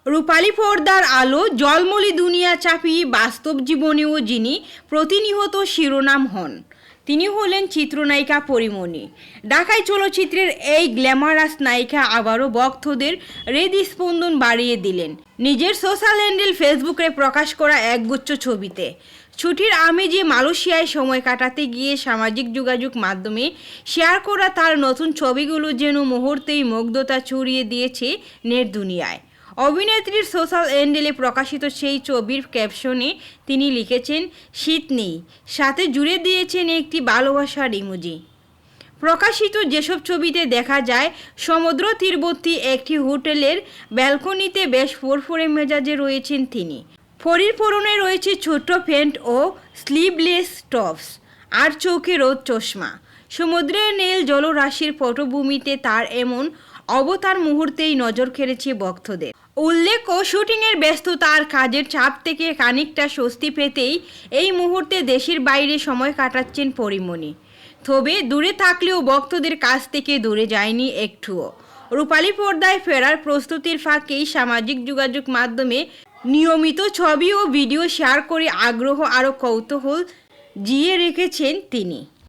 রূপালী পর্দার আলো জলমলি দুনিয়া চাপিয়ে বাস্তব জীবনেও যিনি প্রতিনিয়ত শিরোনাম হন, তিনি হলেন চিত্রনায়িকা পরীমণি। ঢাকাই চলচ্চিত্রের এই গ্ল্যামারাস নায়িকা আবারও ভক্তদের হৃদস্পন্দন বাড়িয়ে দিলেন নিজের সোশ্যাল হ্যান্ডেল ফেসবুকে প্রকাশ করা একগুচ্ছ ছবিতে। ছুটির আমেজে মালয়েশিয়ায় সময় কাটাতে গিয়ে সামাজিক যোগাযোগ মাধ্যমে শেয়ার করা তার নতুন ছবিগুলো যেন মুহূর্তেই মুগ্ধতা ছড়িয়ে দিয়েছে নেট দুনিয়ায়। অভিনেত্রীর সোশ্যাল হ্যান্ডেলে প্রকাশিত সেই ছবির ক্যাপশনে তিনি লিখেছেন শীত নেই, সাথে জুড়ে দিয়েছেন একটি ভালোবাসার ইমোজি। প্রকাশিত যেসব ছবিতে দেখা যায় সমুদ্র তীরবর্তী একটি হোটেলের ব্যালকনিতে বেশ ফুরফুরে মেজাজে রয়েছেন তিনি। পরীর পরনে রয়েছে ছোট্ট প্যান্ট ও স্লিভলেস টপস আর চোখে রোদ চশমা। সমুদ্রের নীল জলরাশির পটভূমিতে তার এমন অবতার মুহূর্তেই নজর কেড়েছে ভক্তদের। উল্লেখ্য, শুটিংয়ের ব্যস্ততা আর কাজের চাপ থেকে খানিকটা স্বস্তি পেতেই এই মুহূর্তে দেশের বাইরে সময় কাটাচ্ছেন পরীমণি। তবে দূরে থাকলেও ভক্তদের কাছ থেকে দূরে যায়নি একটুও। রূপালী পর্দায় ফেরার প্রস্তুতির ফাঁকেই সামাজিক যোগাযোগ মাধ্যমে নিয়মিত ছবি ও ভিডিও শেয়ার করে আগ্রহ আরও কৌতূহল জিয়ে রেখেছেন তিনি।